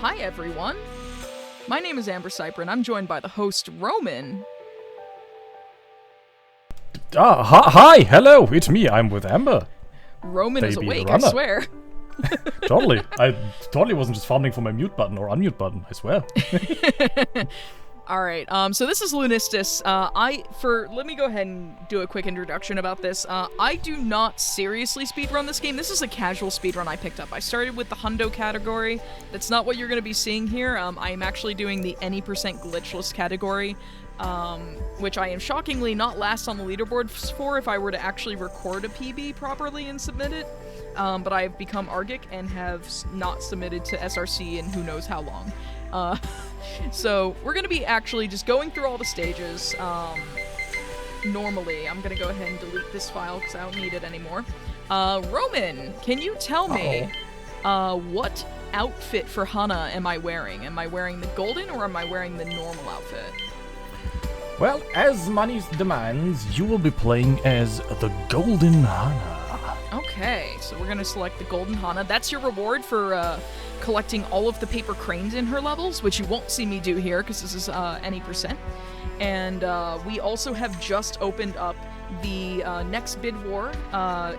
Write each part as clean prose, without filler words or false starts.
Hi everyone. My name is AmberCyprian. I'm joined by the host Roman. Hi, hello, it's me. I'm with Amber. Roman is Baby awake, runner. I swear. Totally. I totally wasn't just fumbling for my mute button or unmute button, I swear. Alright, so this is Lunistice. Let me go ahead and do a quick introduction about this. I do not seriously speedrun this game. This is a casual speedrun I picked up. I started with the hundo category. That's not what you're going to be seeing here. I am actually doing the any % glitchless category, which I am shockingly not last on the leaderboard for if I were to actually record a PB properly and submit it. But I have become Argic and have not submitted to SRC in who knows how long. So we're going to be actually just going through all the stages. Normally, I'm going to go ahead and delete this file because I don't need it anymore. Roman, can you tell me what outfit for Hana am I wearing? Am I wearing the golden or am I wearing the normal outfit? Well, as money demands, you will be playing as the Golden Hana. Okay, so we're going to select the golden Hana. That's your reward for collecting all of the paper cranes in her levels, which you won't see me do here because this is any %. And we also have just opened up the next bid war.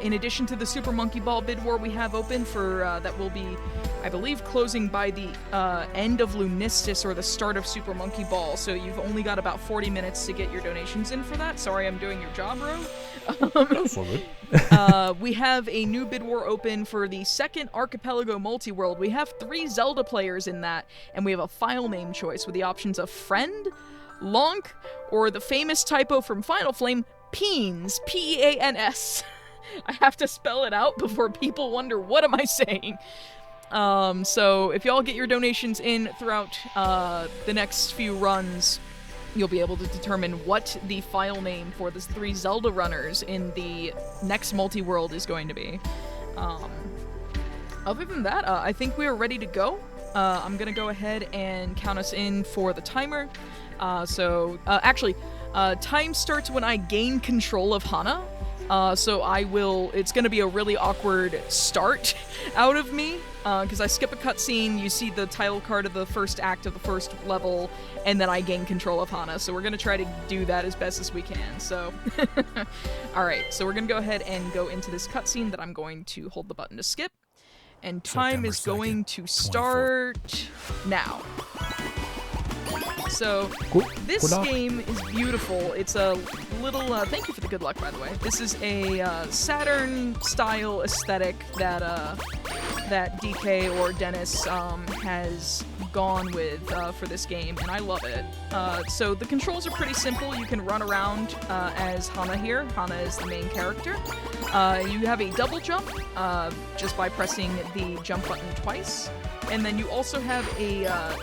In addition to the Super Monkey Ball bid war we have open for that will be, I believe, closing by the end of Lunistice or the start of Super Monkey Ball. So you've only got about 40 minutes to get your donations in for that. Sorry, I'm doing your job, Ro. We have a new bid war open for the second Archipelago Multi-World. We have 3 Zelda players in that, and we have a file name choice with the options of Friend, Lonk, or the famous typo from Final Flame, Peans, P-E-A-N-S. I have to spell it out before people wonder, what am I saying? So if y'all get your donations in throughout the next few runs, you'll be able to determine what the file name for the 3 Zelda runners in the next multi-world is going to be. Other than that, I think we are ready to go. I'm going to go ahead and count us in for the timer. Time starts when I gain control of Hana. It's going to be a really awkward start out of me, because I skip a cutscene, you see the title card of the first act of the first level, and then I gain control of Hana. So we're going to try to do that as best as we can, so... Alright, so we're going to go ahead and go into this cutscene that I'm going to hold the button to skip. And time is going to start now. So, this game is beautiful. It's a little, thank you for the good luck, by the way. This is a Saturn-style aesthetic that DK or Dennis has gone with for this game, and I love it. So the controls are pretty simple. You can run around as Hana here. Hana is the main character. You have a double jump just by pressing the jump button twice, and then you also have a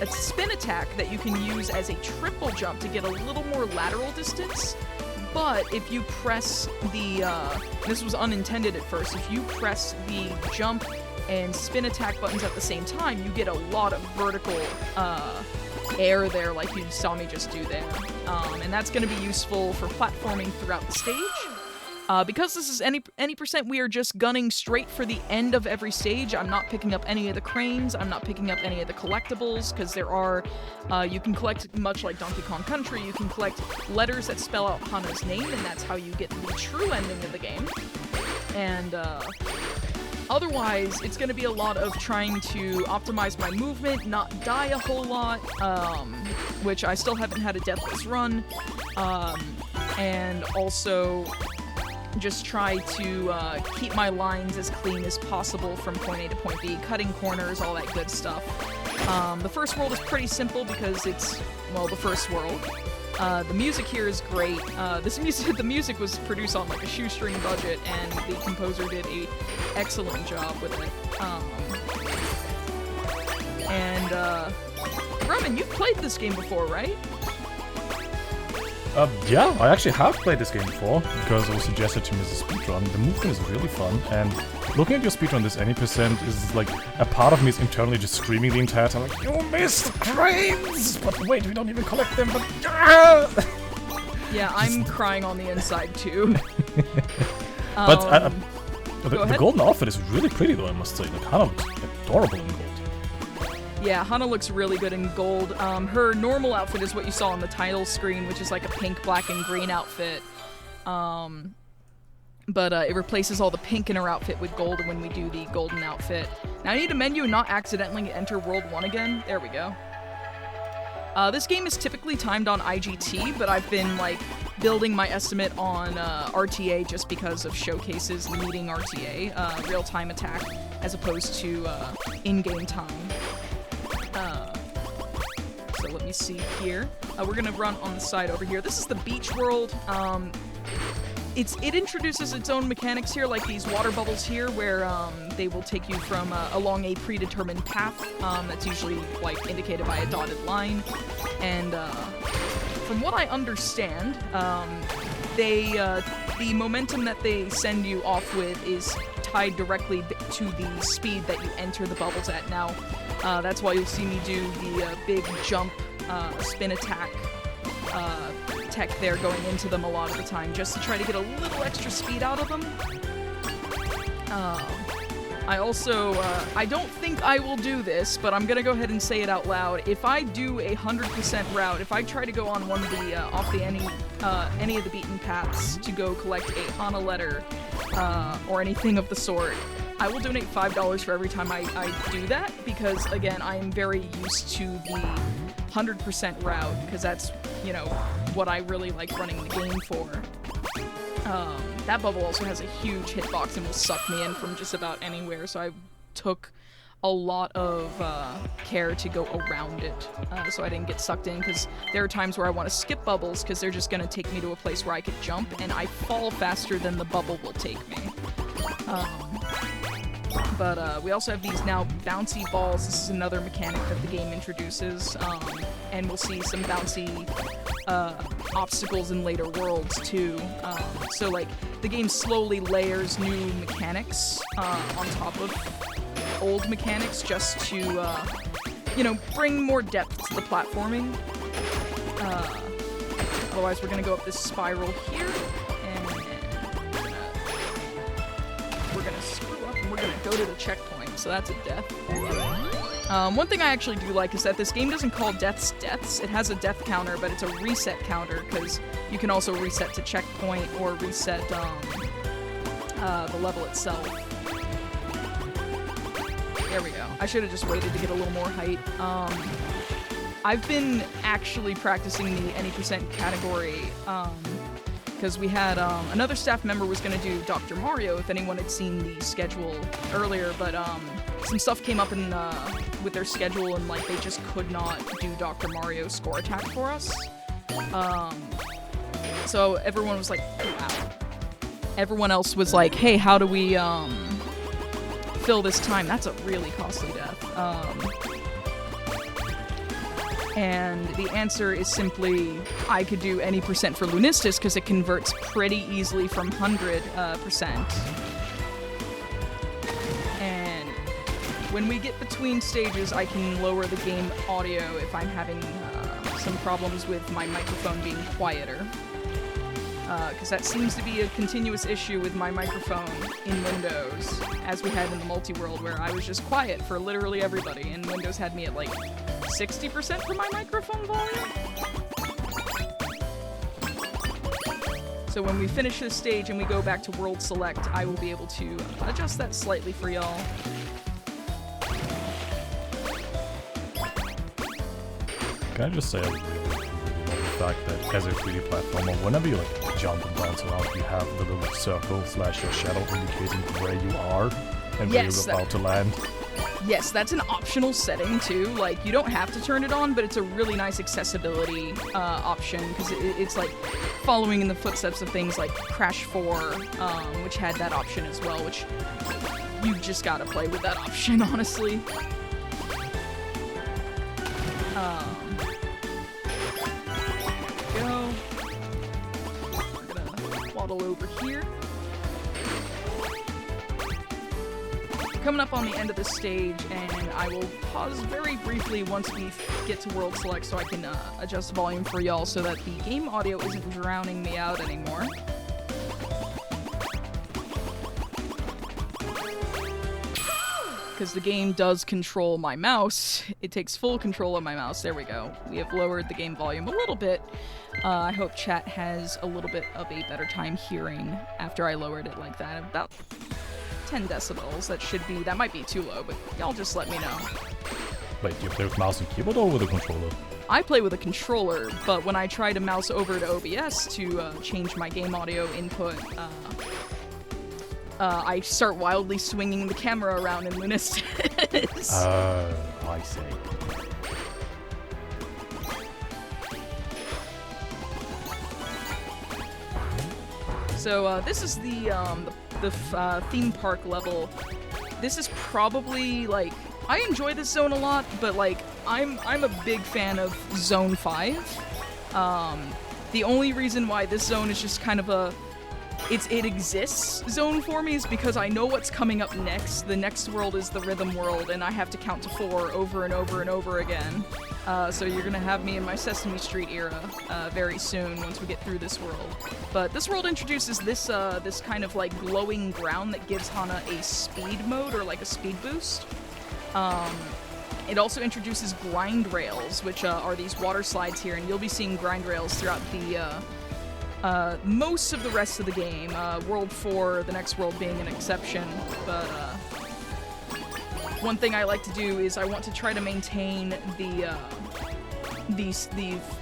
spin attack that you can use as a triple jump to get a little more lateral distance. But if you press the, this was unintended at first, if you press the jump and spin attack buttons at the same time, you get a lot of vertical air there like you saw me just do there. And that's going to be useful for platforming throughout the stage. Because this is any %, we are just gunning straight for the end of every stage. I'm not picking up any of the cranes, I'm not picking up any of the collectibles, because there are, you can collect, much like Donkey Kong Country, you can collect letters that spell out Hana's name, and that's how you get the true ending of the game. And, otherwise, it's going to be a lot of trying to optimize my movement, not die a whole lot, which I still haven't had a deathless run, and also just try to keep my lines as clean as possible from point A to point B, cutting corners, all that good stuff. The first world is pretty simple because it's, well, the first world. The music here is great. The music was produced on like a shoestring budget, and the composer did an excellent job with it. Roman, you've played this game before, right? Yeah, I actually have played this game before, because it was suggested to me as a speedrun. The movement is really fun, and looking at your speedrun this any % is like, a part of me is internally just screaming the entire time, like, you missed cranes! But wait, we don't even collect them, but... Yeah, I'm crying on the inside, too. But the golden outfit is really pretty, though, I must say. Like, Hana looks adorable in gold. Yeah, Hana looks really good in gold. Her normal outfit is what you saw on the title screen, which is like a pink, black, and green outfit. But it replaces all the pink in her outfit with gold when we do the golden outfit. Now I need a menu and not accidentally enter World 1 again. There we go. This game is typically timed on IGT, but I've been, like, building my estimate on RTA just because of showcases needing RTA, real-time attack, as opposed to in-game time. So let me see here. We're gonna run on the side over here. This is the beach world. It introduces its own mechanics here, like these water bubbles here, where they will take you from along a predetermined path that's usually like indicated by a dotted line. And from what I understand, the momentum that they send you off with is tied directly to the speed that you enter the bubbles at. Now, that's why you'll see me do the big jump, spin attack tech there going into them a lot of the time, just to try to get a little extra speed out of them. I also, I don't think I will do this, but I'm gonna go ahead and say it out loud. If I do a 100% route, if I try to go on one of the, any of the beaten paths to go collect a Hana letter, or anything of the sort, I will donate $5 for every time I do that, because, again, I am very used to the 100% route, because that's, you know, what I really like running the game for. That bubble also has a huge hitbox and will suck me in from just about anywhere, so I took a lot of care to go around it, so I didn't get sucked in, because there are times where I want to skip bubbles, because they're just going to take me to a place where I could jump, and I fall faster than the bubble will take me. But we also have these now bouncy balls. This is another mechanic that the game introduces, and we'll see some bouncy obstacles in later worlds too. So like the game slowly layers new mechanics on top of old mechanics just to you know, bring more depth to the platforming. Otherwise, we're gonna go up this spiral here, and we're gonna screw up, and we're gonna go to the checkpoint. So that's a death. One thing I actually do like is that this game doesn't call deaths deaths. It has a death counter, but it's a reset counter, because you can also reset to checkpoint or reset the level itself. There we go. I should have just waited to get a little more height. I've been actually practicing the any percent category, because we had another staff member was going to do Dr. Mario, if anyone had seen the schedule earlier, but some stuff came up in with their schedule, and like they just could not do Dr. Mario score attack for us. So everyone was like, oh, wow. Everyone else was like, hey, how do we fill this time? That's a really costly death. And the answer is simply, I could do any percent for Lunistice, because it converts pretty easily from 100%. And when we get between stages, I can lower the game audio if I'm having some problems with my microphone being quieter. Because that seems to be a continuous issue with my microphone in Windows, as we had in the multi-world, where I was just quiet for literally everybody, and Windows had me at like 60% for my microphone volume. So when we finish this stage and we go back to World Select, I will be able to adjust that slightly for y'all. Can I just say, I really love the fact that as a 3D platformer, whenever you like jump and bounce around, you have the little circle / your shadow indicating where you are and where you're about to land. Yes, that's an optional setting too. Like, you don't have to turn it on, but it's a really nice accessibility option, because it's like following in the footsteps of things like Crash 4, which had that option as well, which you just gotta play with that option, honestly. There we go. We're gonna waddle over here. Coming up on the end of the stage, and I will pause very briefly once we get to World Select so I can adjust volume for y'all so that the game audio isn't drowning me out anymore. because the game does control my mouse. It takes full control of my mouse. There we go. We have lowered the game volume a little bit. I hope chat has a little bit of a better time hearing after I lowered it like that. About 10 decibels. That might be too low, but y'all just let me know. Wait, do you play with mouse and keyboard or with a controller? I play with a controller, but when I try to mouse over to OBS to change my game audio input, I start wildly swinging the camera around in Lunistice. I see. So this is the theme park level. This is probably like, I enjoy this zone a lot, but like I'm a big fan of Zone 5. The only reason why this zone is just kind of it exists zone for me is because I know what's coming up next. The next world is the rhythm world, and I have to count to 4 over and over and over again. So you're gonna have me in my Sesame Street era very soon once we get through this world. But this world introduces this this kind of like glowing ground that gives Hana a speed mode, or like a speed boost. It also introduces grind rails, which are these water slides here, and you'll be seeing grind rails throughout the most of the rest of the game. World 4, the next world being an exception, but one thing I like to do is I want to try to maintain the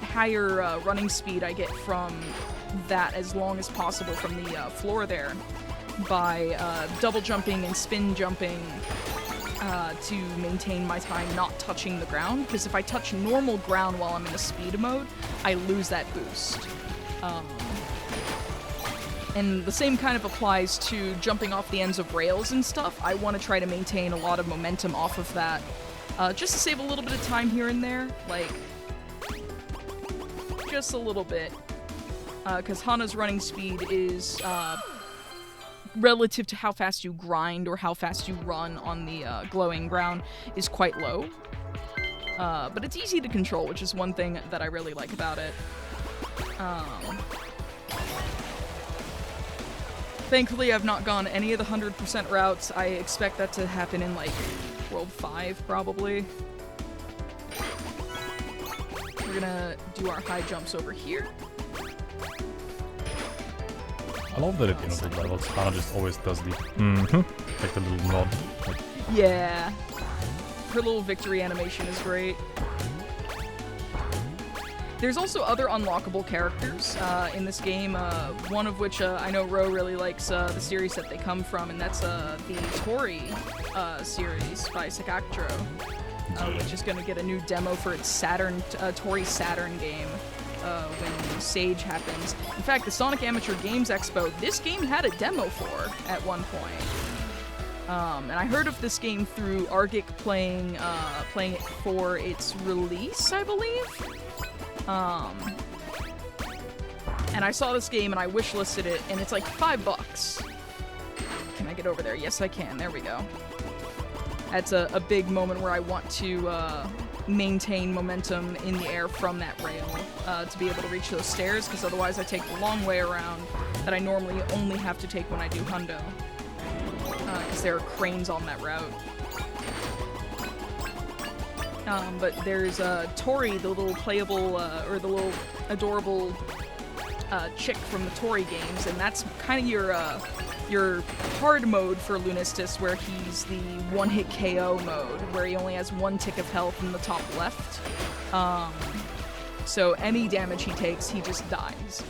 higher running speed I get from that as long as possible from the floor there by double jumping and spin jumping to maintain my time not touching the ground, because if I touch normal ground while I'm in a speed mode, I lose that boost. And the same kind of applies to jumping off the ends of rails and stuff. I want to try to maintain a lot of momentum off of that, just to save a little bit of time here and there, like, just a little bit, because Hana's running speed is, relative to how fast you grind or how fast you run on the glowing ground, is quite low. But it's easy to control, which is one thing that I really like about it. Thankfully, I've not gone any of the 100% routes. I expect that to happen in, like, World 5, probably. We're gonna do our high jumps over here. I love that at the end of the levels, Hana just always does the like the little nod. Like, yeah. Her little victory animation is great. There's also other unlockable characters in this game, one of which I know Ro really likes the series that they come from, and that's the Tori series by Sakactro, which is going to get a new demo for its Saturn, Tori Saturn game when Sage happens. In fact, the Sonic Amateur Games Expo, this game had a demo for at one point. And I heard of this game through Argic playing it for its release, I believe. And I saw this game and I wishlisted it, and it's like $5. Can I get over there? Yes, I can. There we go. That's a big moment where I want to maintain momentum in the air from that rail to be able to reach those stairs, because otherwise I take the long way around that I normally only have to take when I do Hundo, because there are cranes on that route. But there's Tori, the little playable, or the little adorable chick from the Tori games, and that's kind of your hard mode for Lunistice, where he's the one-hit KO mode, where he only has 1 tick of health in the top left. So any damage he takes, he just dies.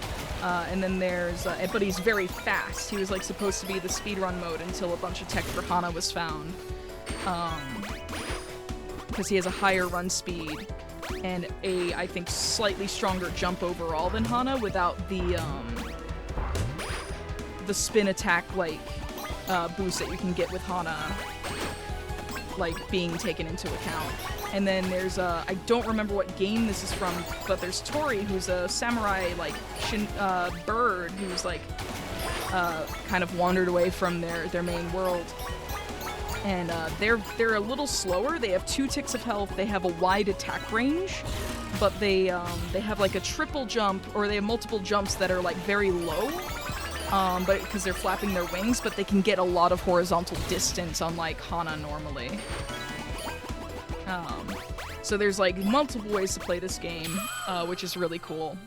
And then there's, but he's very fast. He was like supposed to be the speedrun mode until a bunch of tech for Hana was found. Because he has a higher run speed and a, I think, slightly stronger jump overall than Hana without the spin attack, like, boost that you can get with Hana, like, being taken into account. And then there's, I don't remember what game this is from, but there's Tori, who's a samurai, like, bird, who's, like, kind of wandered away from their main world. And they're a little slower. They have 2 ticks of health. They have a wide attack range, but they have like a triple jump, or they have multiple jumps that are like very low. but because they're flapping their wings, but they can get a lot of horizontal distance, unlike Hana normally. So there's like multiple ways to play this game, which is really cool.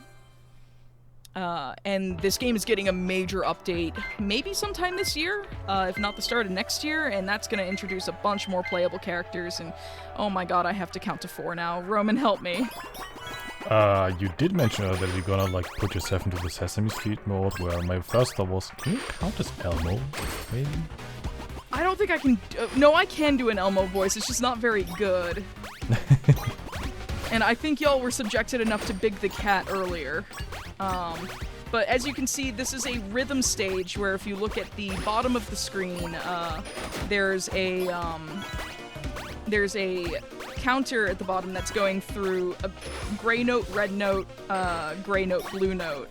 And this game is getting a major update, maybe sometime this year, if not the start of next year, and that's going to introduce a bunch more playable characters, and oh my god, I have to count to 4 now. Roman, help me. You did mention earlier that you're gonna like put yourself into the Sesame Street mode, where my first thought was, can you count as Elmo, maybe? I don't think I can... no, I can do an Elmo voice, it's just not very good. And I think y'all were subjected enough to Big the Cat earlier. But as you can see, this is a rhythm stage where if you look at the bottom of the screen, there's a counter at the bottom that's going through a gray note, red note, gray note, blue note,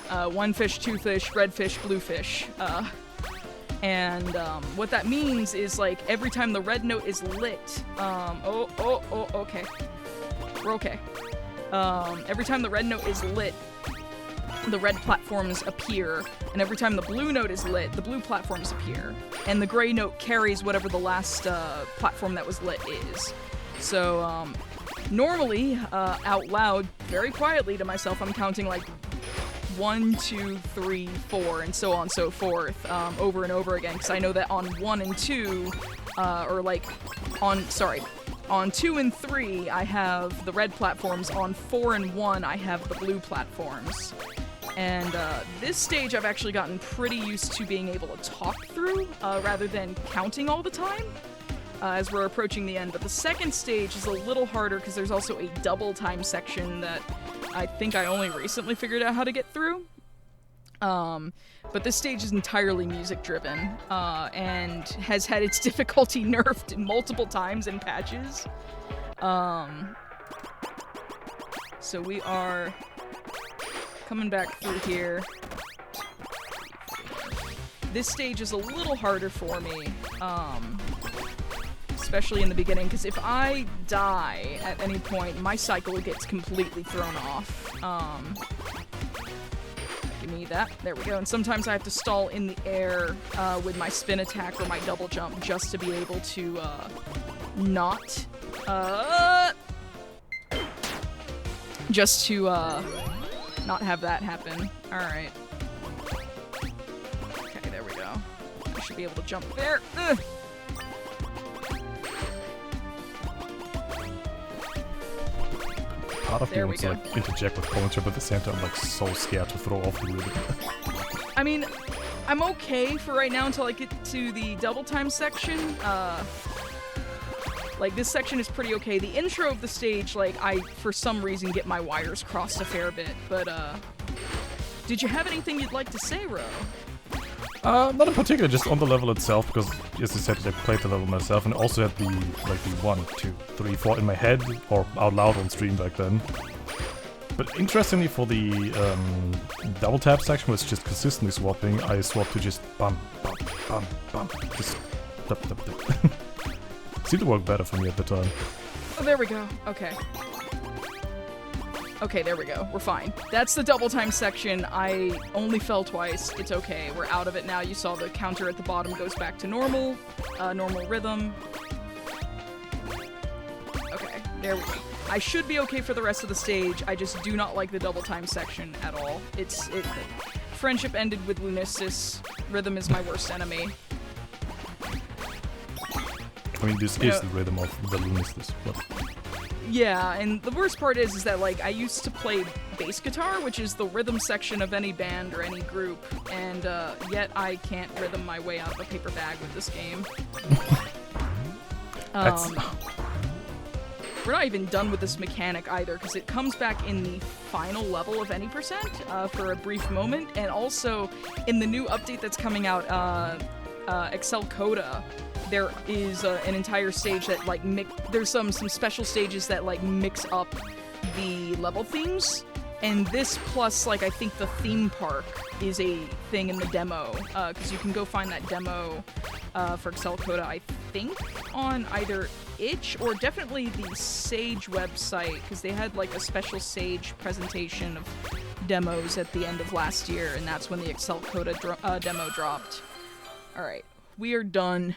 1 fish, 2 fish, red fish, blue fish. And what that means is like every time the red note is lit, okay. We're okay. Every time the red note is lit, the red platforms appear, and every time the blue note is lit, the blue platforms appear, and the gray note carries whatever the last platform that was lit is. So normally, out loud, very quietly to myself, I'm counting like 1, 2, 3, 4, and so on and so forth, over and over again, because I know that on 1 and 2, on 2 and 3, I have the red platforms. On 4 and 1, I have the blue platforms. And this stage I've actually gotten pretty used to being able to talk through, rather than counting all the time, as we're approaching the end. But the second stage is a little harder because there's also a double time section that I think I only recently figured out how to get through. But this stage is entirely music-driven, and has had its difficulty nerfed multiple times in patches. So we are coming back through here. This stage is a little harder for me, especially in the beginning, because if I die at any point, my cycle gets completely thrown off. Give me that. There we go. And sometimes I have to stall in the air with my spin attack or my double jump just to be able to not have that happen. Alright. Okay, there we go. I should be able to jump there. Ugh. Part of me wants to like interject with commentary, but at the same time I'm like so scared to throw off the rhythm. I mean, I'm okay for right now until I get to the double time section. Like, this section is pretty okay. The intro of the stage, like, I, for some reason, get my wires crossed a fair bit. But, did you have anything you'd like to say, Ro? Not in particular, just on the level itself, because, as I said, I played the level myself, and also had the 1, 2, 3, 4 in my head, or out loud on stream back then. But interestingly, for the double tap section, where it's just consistently swapping, I swapped to just bum, bum, bum, bum, just dup, dup, dup. Seemed to work better for me at the time. Oh, there we go. Okay. Okay, there we go. We're fine. That's the double time section. I only fell twice. It's okay. We're out of it now. You saw the counter at the bottom goes back to normal. Normal rhythm. Okay, there we go. I should be okay for the rest of the stage. I just do not like the double time section at all. Friendship ended with Lunistice. Rhythm is my worst enemy. I mean, this is the rhythm of the Lunistice, but... Yeah, and the worst part is that, like, I used to play bass guitar, which is the rhythm section of any band or any group, and yet I can't rhythm my way out of a paper bag with this game. We're not even done with this mechanic either, because it comes back in the final level of any percent for a brief moment, and also in the new update that's coming out, Excel Coda, there is an entire stage that, like, there's some special stages that, like, mix up the level themes, and this plus, like, I think the theme park is a thing in the demo, because you can go find that demo for Excel Coda, I think, on either itch or definitely the Sage website, because they had, like, a special Sage presentation of demos at the end of last year, and that's when the Excel Coda demo dropped. Alright, we are done.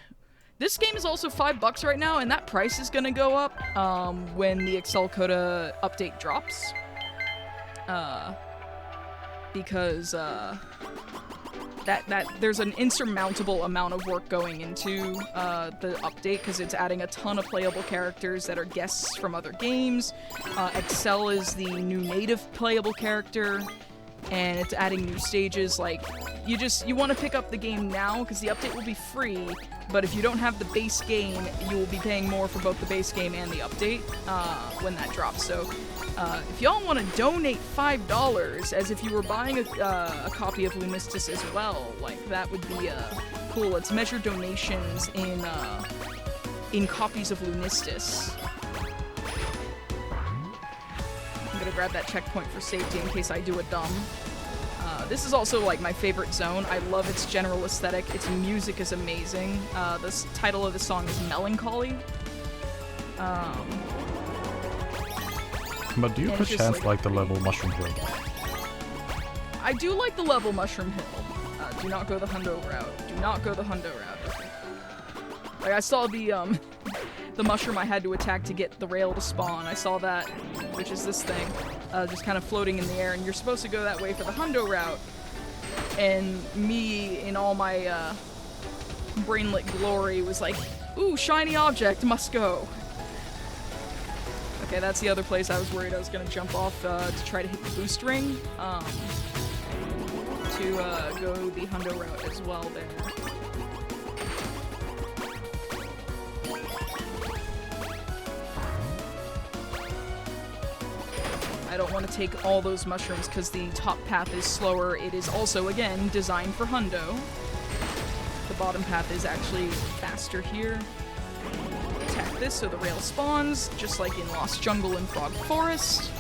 This game is also $5 right now, and that price is gonna go up when the Excel Coda update drops. Because there's an insurmountable amount of work going into the update, because it's adding a ton of playable characters that are guests from other games. Excel is the new native playable character, and it's adding new stages. Like, you want to pick up the game now, because the update will be free, but if you don't have the base game, you will be paying more for both the base game and the update when that drops. So if y'all want to donate $5 as if you were buying a copy of Lunistice as well, like, that would be cool. Let's measure donations in copies of Lunistice. I'm gonna grab that checkpoint for safety in case I do a dumb. This is also, like, my favorite zone. I love its general aesthetic. Its music is amazing. The title of the song is Melancholy. But do you perchance like the level Mushroom Hill? I do like the level Mushroom Hill. Do not go the hundo route. Do not go the hundo route. Okay. Like, I saw the mushroom I had to attack to get the rail to spawn. I saw that, which is this thing, just kind of floating in the air, and you're supposed to go that way for the hundo route. And me, in all my brainlet glory, was like, ooh, shiny object, must go. Okay, that's the other place I was worried I was gonna jump off to try to hit the boost ring, to go the hundo route as well there. I don't want to take all those mushrooms because the top path is slower. It is also, again, designed for hundo. The bottom path is actually faster here. Attack this so the rail spawns, just like in Lost Jungle and Frog Forest.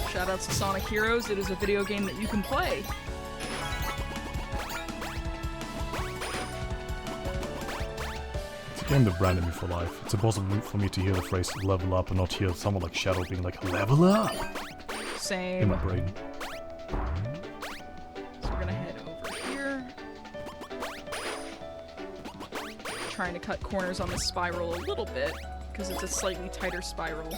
Shoutouts to Sonic Heroes. It is a video game that you can play. It's a game that branded me for life. It's impossible for me to hear the phrase level up and not hear someone like Shadow being like, level up! Same. In my brain. So we're gonna head over here. Trying to cut corners on this spiral a little bit, because it's a slightly tighter spiral.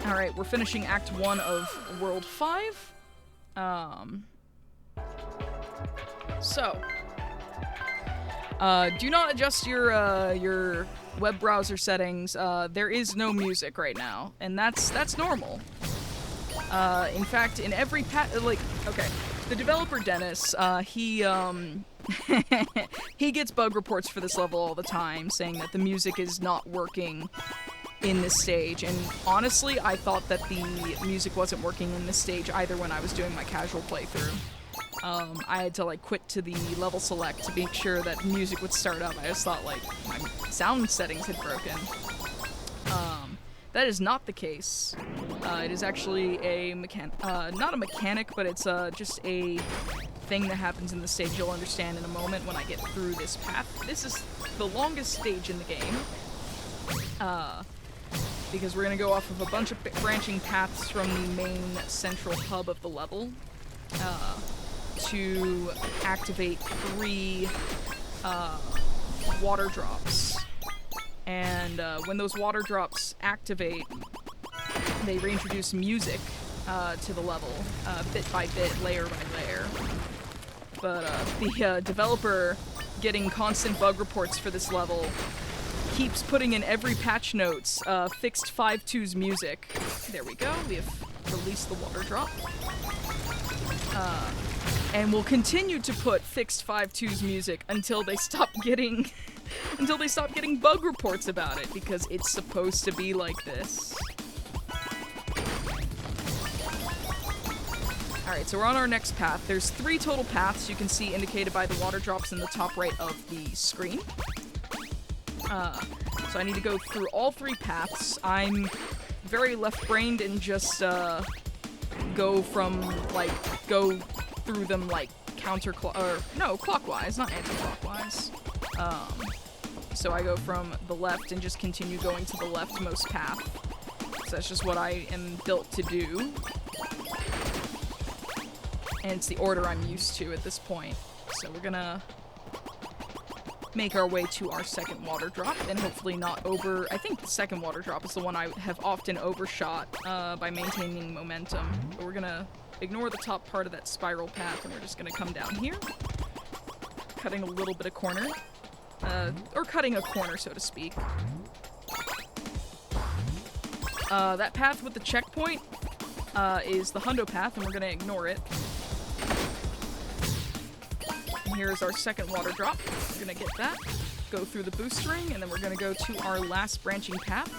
Alright, we're finishing Act 1 of World 5. Do not adjust your web browser settings. There is no music right now, and that's normal. In fact, in every the developer Dennis, he he gets bug reports for this level all the time, saying that the music is not working in this stage, and honestly, I thought that the music wasn't working in this stage either when I was doing my casual playthrough. I had to, like, quit to the level select to make sure that music would start up. I just thought, like, my sound settings had broken. That is not the case. It is actually a not a mechanic, but it's just a thing that happens in the stage. You'll understand in a moment when I get through this path. This is the longest stage in the game. Because we're gonna go off of a bunch of branching paths from the main central hub of the level to activate 3 water drops. And when those water drops activate, they reintroduce music to the level, bit by bit, layer by layer. But the developer, getting constant bug reports for this level, keeps putting in every patch notes fixed 5.2's music. There we go, we have released the water drop. And we'll continue to put fixed 5.2's music until they stop getting bug reports about it, because it's supposed to be like this. Alright, so we're on our next path. There's 3 total paths you can see indicated by the water drops in the top right of the screen. So I need to go through all 3 paths. I'm very left-brained and just go through them like clockwise, not anti-clockwise. So I go from the left and just continue going to the leftmost path. That's just what I am built to do. And it's the order I'm used to at this point. So we're gonna make our way to our second water drop and hopefully not over... I think the second water drop is the one I have often overshot by maintaining momentum. But we're gonna ignore the top part of that spiral path and we're just gonna come down here. Cutting a little bit of corner. Or cutting a corner, so to speak. That path with the checkpoint is the hundo path, and we're gonna ignore it. And here's our second water drop. We're gonna get that, go through the boost ring, and then we're gonna go to our last branching path.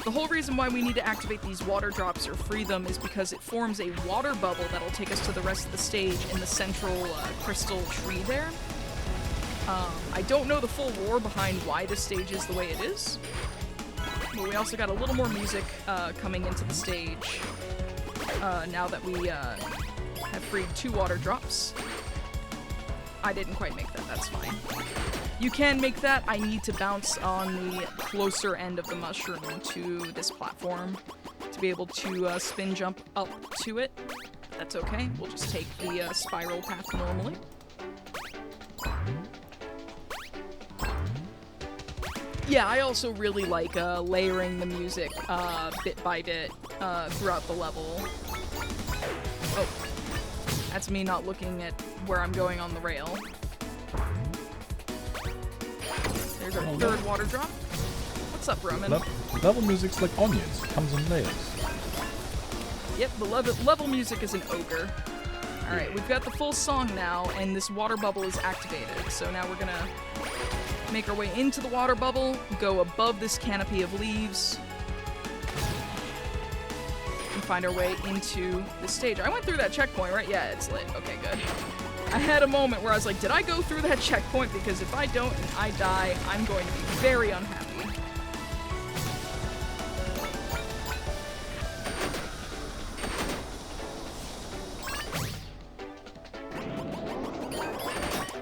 The whole reason why we need to activate these water drops or free them is because it forms a water bubble that'll take us to the rest of the stage in the central crystal tree there. I don't know the full lore behind why this stage is the way it is. But we also got a little more music coming into the stage now that we have freed 2 water drops. I didn't quite make that, that's fine. You can make that. I need to bounce on the closer end of the mushroom to this platform to be able to spin jump up to it. That's okay. We'll just take the spiral path normally. Yeah, I also really like layering the music bit by bit throughout the level. Oh, that's me not looking at where I'm going on the rail. There's our third water drop. What's up, Roman? Level music's like onions. It comes in layers. Yep, the level music is an ogre. Alright, we've got the full song now, and this water bubble is activated. So now we're gonna make our way into the water bubble, go above this canopy of leaves, and find our way into the stage. I went through that checkpoint, right? Yeah, it's lit. Okay, good. I had a moment where I was like, did I go through that checkpoint? Because if I don't and I die, I'm going to be very unhappy.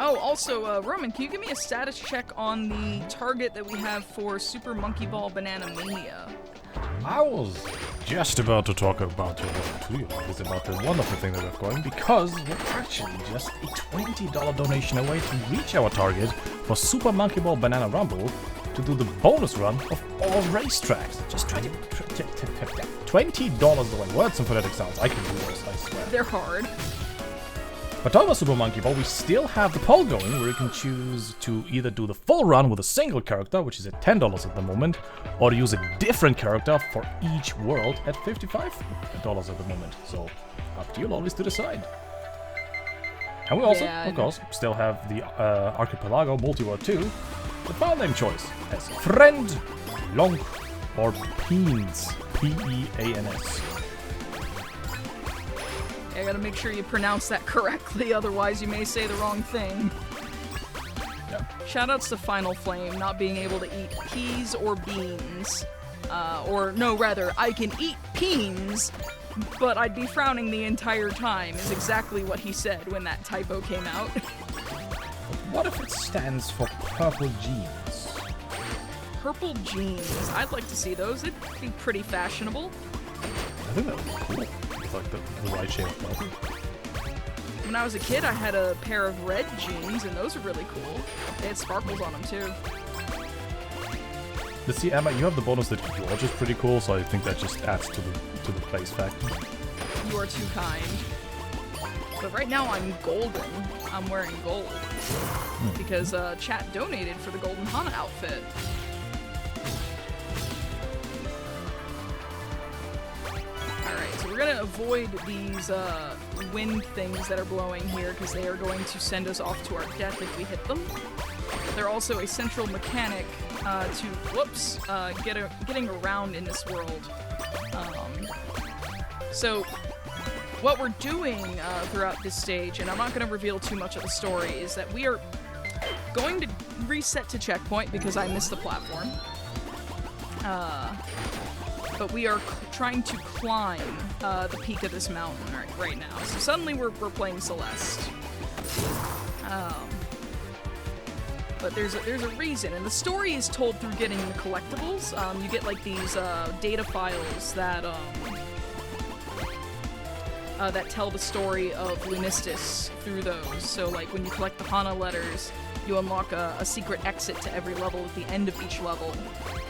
Oh, also, Roman, can you give me a status check on the target that we have for Super Monkey Ball Banana Mania? I was just about to talk about about the wonderful thing that we're going, because we're actually just a $20 donation away to reach our target for Super Monkey Ball Banana Rumble to do the bonus run of all racetracks. Just $20 away. Words and phonetic sounds. I can do this, I swear. They're hard. But talking about Super Monkey Ball, we still have the poll going, where you can choose to either do the full run with a single character, which is at $10 at the moment, or use a different character for each world at $55 at the moment. So, up to you always to decide. And we also, of course, still have the Archipelago Multi-World 2, the file name choice as Friend, Lonk, or Peans, P-E-A-N-S. I gotta make sure you pronounce that correctly, otherwise you may say the wrong thing. Yeah. Shoutouts to Final Flame, not being able to eat peas or beans. Or, no, rather, I can eat peens, but I'd be frowning the entire time, is exactly what he said when that typo came out. What if it stands for purple jeans? Purple jeans. I'd like to see those. It'd be pretty fashionable. I think that would be cool. With like the right shade of purple. When I was a kid, I had a pair of red jeans, and those are really cool. They had sparkles on them, too. But see, Emma, you have the bonus that yours is pretty cool, so I think that just adds to the place factor. You are too kind. But right now, I'm golden. I'm wearing gold. Because chat donated for the golden Hana outfit. We're gonna avoid these wind things that are blowing here because they are going to send us off to our death if we hit them. They're also a central mechanic to, getting around in this world. So, what we're doing throughout this stage, and I'm not gonna reveal too much of the story, is that we are going to reset to checkpoint because I missed the platform. But we are trying to climb the peak of this mountain right now. So suddenly we're playing Celeste. But there's a reason, and the story is told through getting the collectibles. You get like these data files that that tell the story of Lunistice through those. So like when you collect the Hana letters, you unlock a secret exit to every level at the end of each level,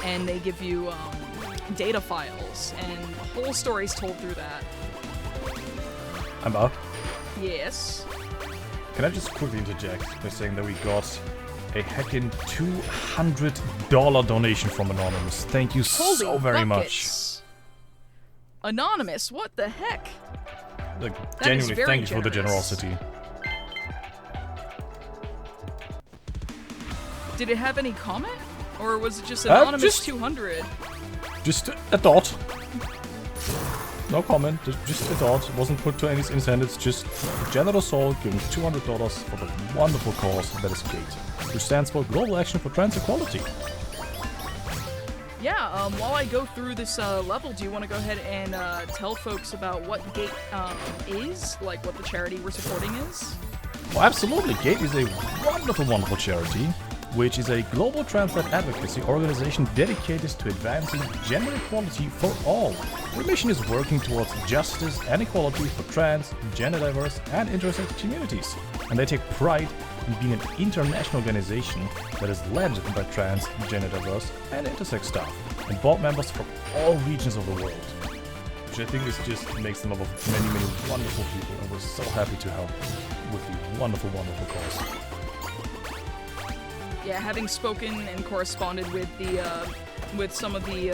and they give you data files, and the whole story's told through that. Amber? Yes? Can I just quickly interject by saying that we got a heckin' $200 donation from Anonymous. Thank you so very much. Anonymous, what the heck? Like, That genuinely, is very thank you for the generous. generosity. Did it have any comment? Or was it just Anonymous 200? Just a thought. No comment, just a thought. It wasn't put to any intent, it's just a generous soul giving $200 for the wonderful cause that is GATE, which stands for Global Action for Trans Equality. Yeah, while I go through this level, do you want to go ahead and tell folks about what GATE is? Like, what the charity we're supporting is? Well, absolutely. GATE is a wonderful, wonderful charity, which is a global trans-led advocacy organization dedicated to advancing gender equality for all. Their mission is working towards justice and equality for trans, gender diverse, and intersex communities. And they take pride in being an international organization that is led by trans, gender diverse, and intersex staff, and board members from all regions of the world. Which I think is just makes them up of many, many wonderful people, and we're so happy to help with the wonderful, wonderful cause. Yeah, having spoken and corresponded with the with some of the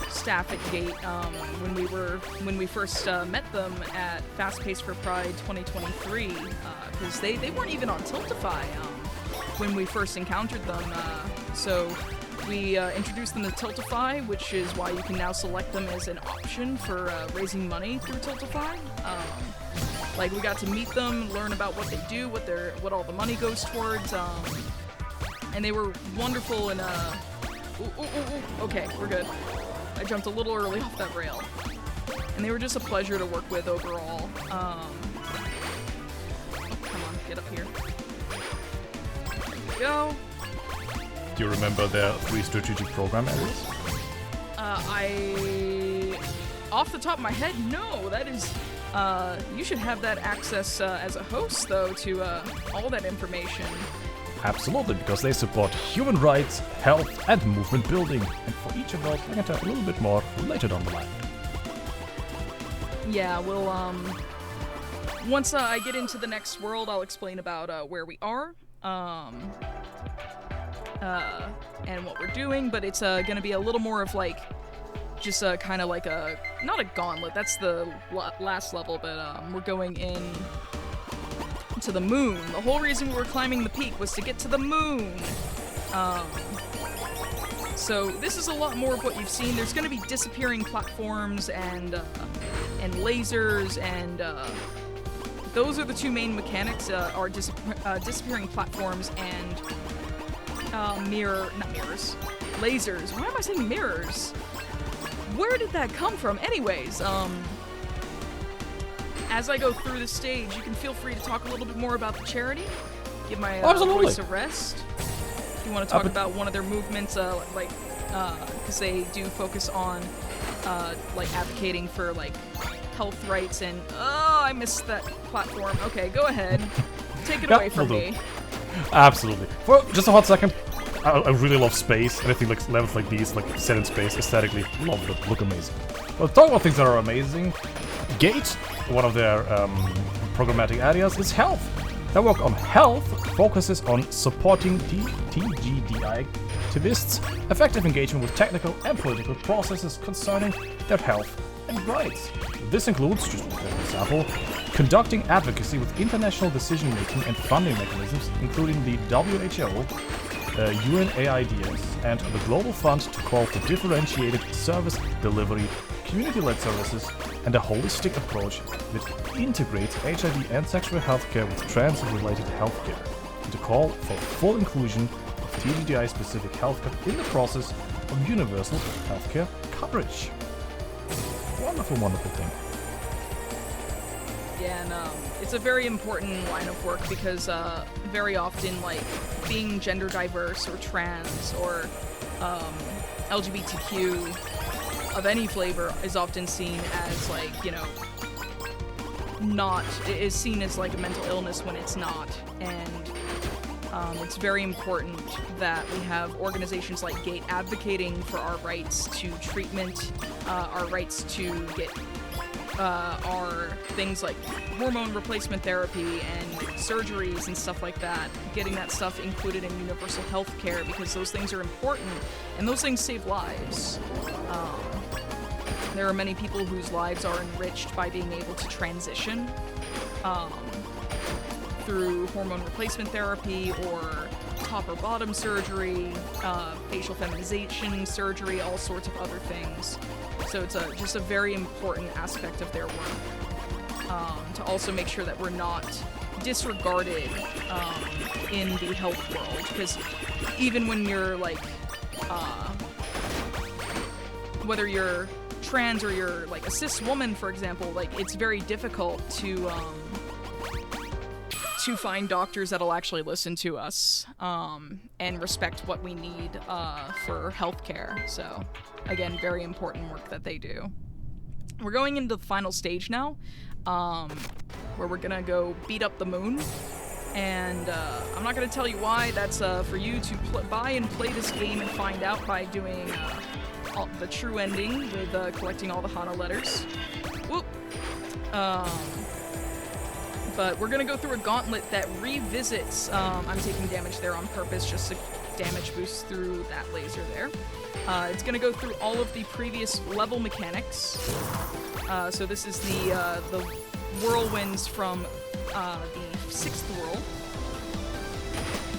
staff at GATE when we first met them at Fast Pace for Pride 2023, because they weren't even on Tiltify when we first encountered them. So we introduced them to Tiltify, which is why you can now select them as an option for raising money through Tiltify. Like, we got to meet them, learn about what they do, what all the money goes towards. And they were wonderful and okay, we're good. I jumped a little early off that rail. And they were just a pleasure to work with overall. Oh, come on, get up here. There we go. Do you remember their 3 strategic program areas? Off the top of my head, no. That is, you should have that access as a host, though, to all that information. Absolutely, because they support human rights, health, and movement building. And for each of those, I can tell a little bit more later down the line. Yeah, we'll, once I get into the next world, I'll explain about where we are, and what we're doing, but it's gonna be a little more of, like, just kind of like not a gauntlet, that's the last level, but we're going in to the moon. The whole reason we were climbing the peak was to get to the moon. So this is a lot more of what you've seen. There's going to be disappearing platforms and lasers, and those are the 2 main mechanics, are disappearing platforms and not mirrors, lasers. Why am I saying mirrors? Where did that come from? Anyways, as I go through the stage, you can feel free to talk a little bit more about the charity. Give my voice a rest. If you want to talk about one of their movements, because they do focus on, like, advocating for, like, health rights and... Oh, I missed that platform. Okay, go ahead. Take it away from me. Absolutely. For just a hot second, I really love space, and I think, like, levels like these, like, set in space, aesthetically, love it, look amazing. Well, talking about things that are amazing, GATE, one of their programmatic areas, is health. Their work on health focuses on supporting TGDI activists' effective engagement with technical and political processes concerning their health and rights. This includes, just as an example, conducting advocacy with international decision-making and funding mechanisms, including the WHO, UNAIDS, and the Global Fund to call for differentiated service delivery, community-led services, and a holistic approach that integrates HIV and sexual healthcare with trans-related healthcare, and to call for full inclusion of TGDI-specific healthcare in the process of universal healthcare coverage. Wonderful, wonderful thing. Yeah, and it's a very important line of work because very often, like, being gender diverse or trans or LGBTQ of any flavor is often seen as, like, you know, is seen as like a mental illness when it's not, and it's very important that we have organizations like GATE advocating for our rights to treatment, our rights to get our things like hormone replacement therapy and surgeries and stuff like that, getting that stuff included in universal health care, because those things are important and those things save lives. There are many people whose lives are enriched by being able to transition through hormone replacement therapy or top or bottom surgery, facial feminization surgery, all sorts of other things. So it's just a very important aspect of their work, to also make sure that we're not disregarded in the health world, because even when you're like, whether you're trans or you're like a cis woman, for example, like it's very difficult to find doctors that'll actually listen to us and respect what we need for healthcare. So again, very important work that they do. We're going into the final stage now, where we're gonna go beat up the moon, and I'm not gonna tell you why. That's for you to buy and play this game and find out by doing the true ending with collecting all the Hana letters. Whoop. But we're gonna go through a gauntlet that revisits, I'm taking damage there on purpose, just a damage boost through that laser there. It's gonna go through all of the previous level mechanics. So this is the whirlwinds from the 6th world,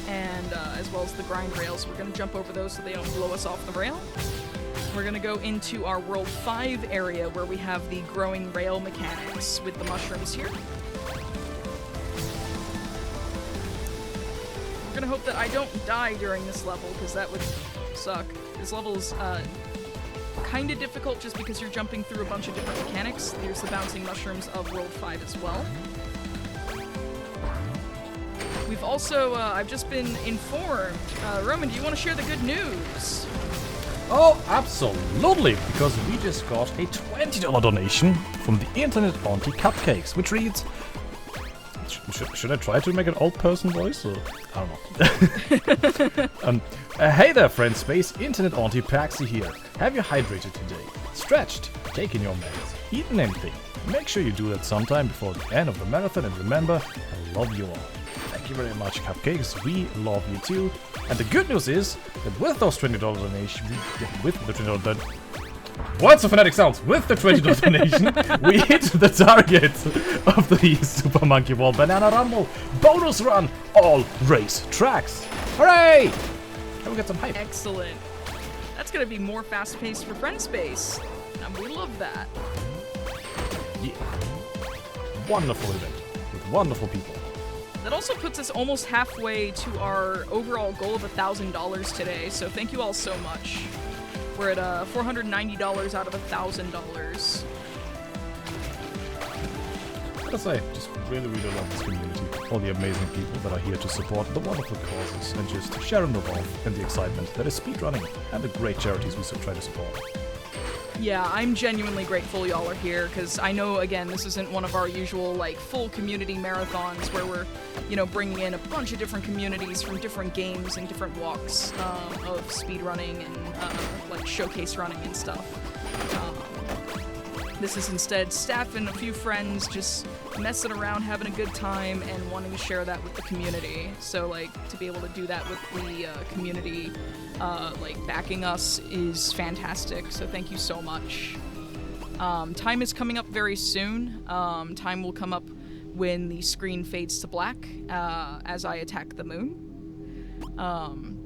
and as well as the grind rails. We're gonna jump over those so they don't blow us off the rail. We're gonna go into our World 5 area where we have the growing rail mechanics with the mushrooms here. We're gonna hope that I don't die during this level, because that would suck. This level's kind of difficult just because you're jumping through a bunch of different mechanics. There's the bouncing mushrooms of World 5 as well. We've also, I've just been informed, Roman, do you want to share the good news? Oh, absolutely, because we just got a $20 donation from the Internet Auntie Cupcakes, which reads... Should I try to make an old person voice? Or, I don't know. Hey there, friend space, Internet Auntie Paxi here. Have you hydrated today? Stretched? Taken your meds? Eaten anything? Make sure you do that sometime before the end of the marathon, and remember, I love you all. Thank you very much, Cupcakes. We love you too. And the good news is that with those $20 donations, with the $20 What's the phonetic sounds? With the $20 donation, we hit the target of the Super Monkey Ball Banana Rumble bonus run, all race tracks. Hooray! And we got some hype. Excellent. That's gonna be more fast-paced for Friend Space. And we love that. Yeah. Wonderful event with wonderful people. That also puts us almost halfway to our overall goal of $1,000 today, so thank you all so much. We're at $490 out of $1,000. Gotta say, just really love this community. All the amazing people that are here to support the wonderful causes and just share in the love and the excitement that is speedrunning and the great charities we try to support. Yeah, I'm genuinely grateful y'all are here, because I know, again, this isn't one of our usual, like, full community marathons where we're, you know, bringing in a bunch of different communities from different games and different walks of speedrunning and, like, showcase running and stuff. This is instead staff and a few friends just messing around, having a good time, and wanting to share that with the community. So, like, to be able to do that with the community, like, backing us is fantastic. So thank you so much. Time is coming up very soon. Time will come up when the screen fades to black as I attack the moon.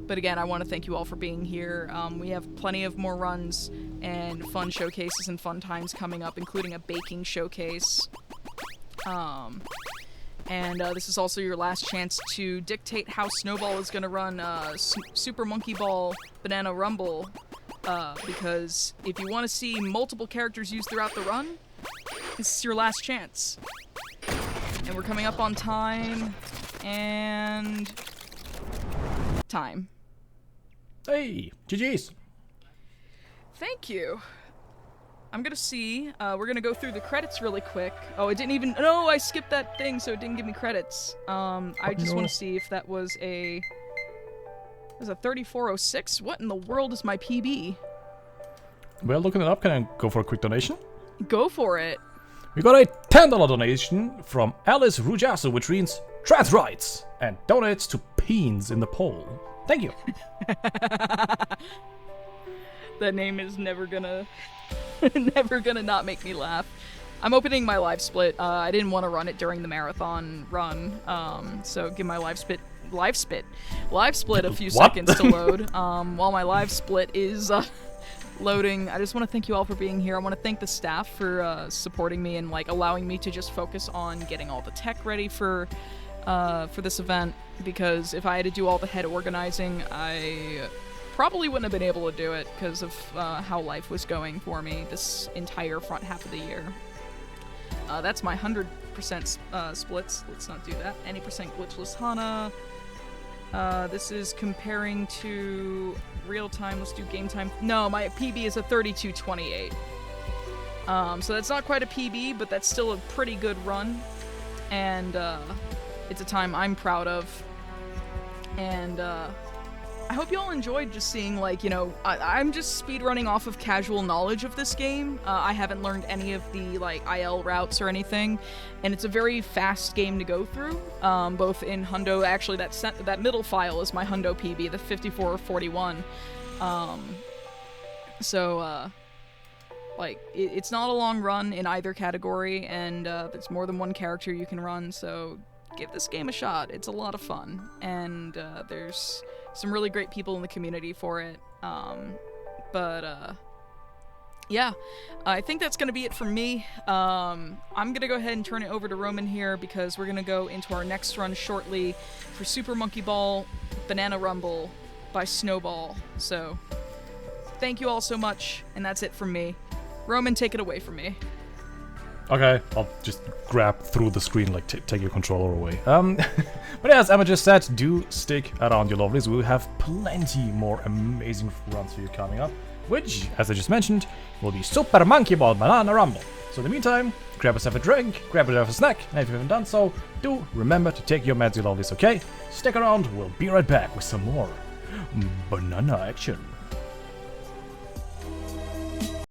But again, I want to thank you all for being here. We have plenty of more runs and fun showcases and fun times coming up, including a baking showcase. And this is also your last chance to dictate how Snowball is going to run Super Monkey Ball Banana Rumble, because if you want to see multiple characters used throughout the run, this is your last chance. And we're coming up on time. And... time. Hey, GG's. Thank you. I'm gonna see. We're gonna go through the credits really quick. Oh, it didn't even... No, I skipped that thing, so it didn't give me credits. I just want to see if that was a... It was a 3406? What in the world is my PB? Well, looking it up, can I go for a quick donation? Go for it. We got a $10 donation from Alice Rujasu, which reads trans rights and donates to Peens in the poll. Thank you. That name is never gonna not make me laugh. I'm opening my live split. I didn't want to run it during the marathon run, so give my live split a few seconds to load. While my live split is loading, I just want to thank you all for being here. I want to thank the staff for supporting me and like allowing me to just focus on getting all the tech ready for this event, because if I had to do all the head organizing, I probably wouldn't have been able to do it because of how life was going for me this entire front half of the year. That's my 100% splits. Let's not do that. Any percent glitchless Hana. This is comparing to real time. Let's do game time. No, my PB is a 32:28. So that's not quite a PB, but that's still a pretty good run. And it's a time I'm proud of. And I hope you all enjoyed just seeing, like, you know, I'm just speedrunning off of casual knowledge of this game. I haven't learned any of the, like, IL routes or anything, and it's a very fast game to go through, both in Hundo. Actually, that middle file is my Hundo PB, the 5441. Like, it's not a long run in either category, and there's more than one character you can run, so give this game a shot. It's a lot of fun, and there's some really great people in the community for it. Yeah, I think that's gonna be it for me. I'm gonna go ahead and turn it over to Roman here, because we're gonna go into our next run shortly for Super Monkey Ball Banana Rumble by Snowball. So thank you all so much, and that's it from me. Roman, take it away from me. Okay, I'll just grab through the screen, like take your controller away. But yeah, as Emma just said, do stick around, your lovelies. We will have plenty more amazing runs for you coming up, which, as I just mentioned, will be Super Monkey Ball Banana Rumble. So in the meantime, grab yourself a drink, grab yourself a snack, and if you haven't done so, do remember to take your meds, your lovelies, okay? Stick around, we'll be right back with some more banana action.